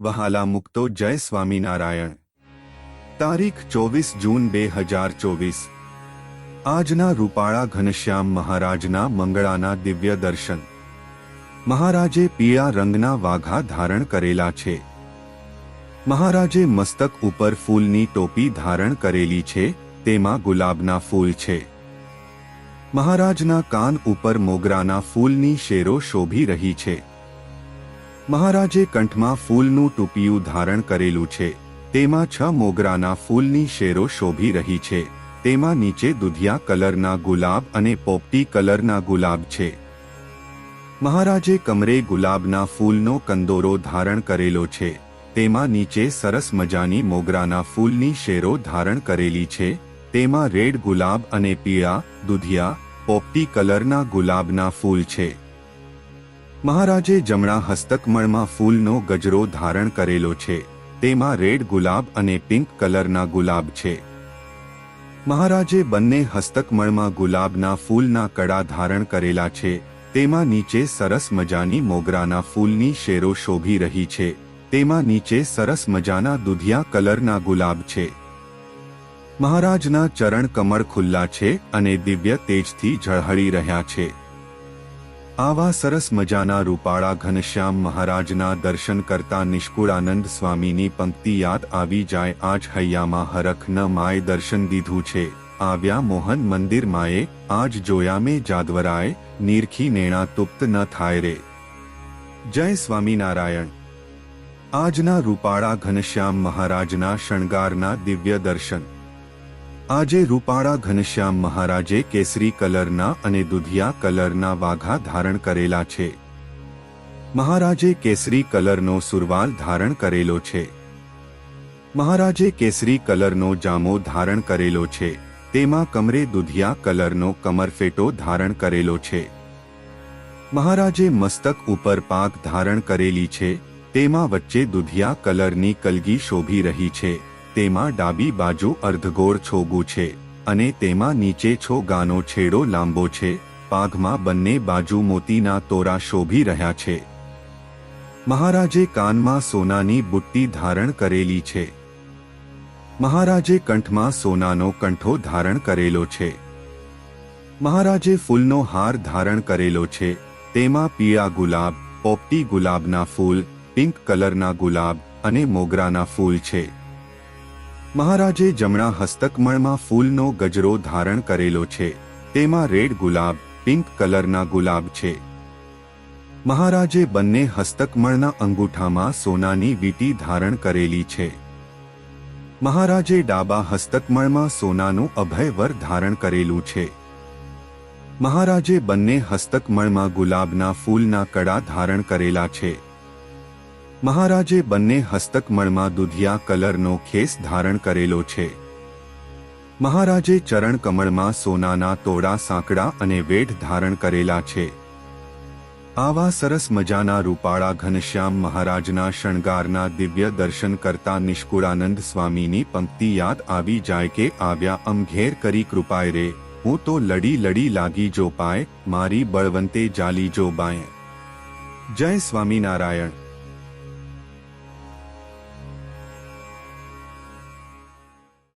વહાલા મુક્તો જય સ્વામિનારાયણ। તારીખ 24 જૂન 2024। આજના રૂપાળા ઘનશ્યામ મહારાજના મંગળાના દિવ્ય દર્શન। મહારાજે પીળા રંગના વાઘા ધારણ કરેલા છે। મહારાજે મસ્તક ઉપર ફૂલની ટોપી ધારણ કરેલી છે, તેમાં ગુલાબના ફૂલ છે। મહારાજના કાન ઉપર મોગરાના ફૂલની શેરો શોભી રહી છે। મહારાજે કંઠમાં ફૂલનું ટૂપિયું ધારણ કરેલું છે, તેમાં 6 મોગરાના ફૂલની શેરો શોભી રહી છે। તેમાં નીચે દુધિયા કલરના ગુલાબ અને પોપટી કલરના ગુલાબ છે। મહારાજે કમરે ગુલાબના ફૂલનો કંદોરો ધારણ કરેલો છે, તેમાં નીચે સરસ મજાની મોગરાના ફૂલની શેરો ધારણ કરેલી છે। તેમાં રેડ ગુલાબ અને પીળા, દુધિયા, પોપટી કલરના ગુલાબના ફૂલ છે। મહારાજે જમણા હસ્તકમળમાં ફૂલનો ગજરો ધારણ કરેલો છે, તેમાં રેડ ગુલાબ અને પિંક કલરના ગુલાબ છે। મહારાજે બંને હસ્તકમળમાં ગુલાબના ફૂલના કડા ધારણ કરેલા છે, તેમાં નીચે સરસ મજાની મોગરાના ફૂલની શેરો શોભી રહી છે। તેમાં નીચે સરસ મજાના દુધિયા કલરના ગુલાબ છે। મહારાજના ચરણ કમળ ખુલ્લા છે અને દિવ્ય તેજથી ઝળહળી રહ્યા છે। આવા સરસ મજાના રૂપાળા ઘનશ્યામ મહારાજના દર્શન કરતા નિષ્કુળાનંદ સ્વામીની પંક્તિ યાદ આવી જાય। આજ હૈયામાં હરખ ન માય દર્શન દીધું છે, આવ્યા મોહન મંદિર માએ, આજ જોયા મેં જાદવરાય, નીરખી નેણા તુપ્ત ન થાય રે। જય સ્વામિનારાયણ। આજના રૂપાળા ઘનશ્યામ મહારાજના શણગારના દિવ્ય દર્શન। આજે રૂપાળા ઘનશ્યામ મહારાજે કેસરી કલરના અને દુધિયા કલરના વાઘા ધારણ કરેલા છે। મહારાજે કેસરી કલરનો સુરવાલ ધારણ કરેલો છે। મહારાજે કેસરી કલરનો જામો ધારણ કરેલો છે, તેમાં કમરે દુધિયા કલરનો કમરફેટો ધારણ કરેલો છે। મહારાજે મસ્તક ઉપર પાક ધારણ કરેલી છે, તેમાં વચ્ચે દુધિયા કલરની કલગી શોભી રહી છે। તેમાં ડાબી બાજુ અર્ધગોળ છોગું છે અને તેમાં નીચે છોગાનો છેડો લાંબો છે। પાઘમાં બંને બાજુ મોતીના તોરા શોભી રહ્યા છે। મહારાજે કાનમાં સોનાની બુટ્ટી ધારણ કરેલી છે। મહારાજે કંઠમાં સોનાનો કંઠો ધારણ કરેલો છે। મહારાજે ફૂલનો હાર ધારણ કરેલો છે, તેમાં પીળા ગુલાબ, પોપટી ગુલાબના ફૂલ, પિંક કલરના ગુલાબ અને મોગરાના ફૂલ છે। મહારાજે જમણા હસ્તકમળમાં ફૂલનો ગજરો ધારણ કરેલો છે, તેમાં રેડ ગુલાબ, પિંક કલરના ગુલાબ છે। મહારાજે બંને હસ્તકમળના અંગૂઠામાં સોનાની વીંટી ધારણ કરેલી છે। મહારાજે ડાબા હસ્તકમળમાં સોનાનું અભયવર ધારણ કરેલું છે। મહારાજે બંને હસ્તકમળમાં ગુલાબના ફૂલના કડા ધારણ કરેલા છે। મહારાજે બંને હસ્તકમળમાં દુધિયા કલરનો ખેસ ધારણ કરેલો છે। મહારાજે ચરણ કમળમાં સોનાના તોડા સાંકડા અને વેઢ ધારણ કરેલા છે। આવા સરસ મજાના રૂપાળા ઘનશ્યામ મહારાજના શણગારના દિવ્ય દર્શન કરતા નિષ્કુળાનંદ સ્વામીની પંક્તિ યાદ આવી જાય કે આવ્યા અમ ઘેર કરી કૃપાય રે, હું તો લડી લડી લાગી જો પાય, મારી બળવંતે જાલી જો બાય। જય સ્વામિનારાયણ।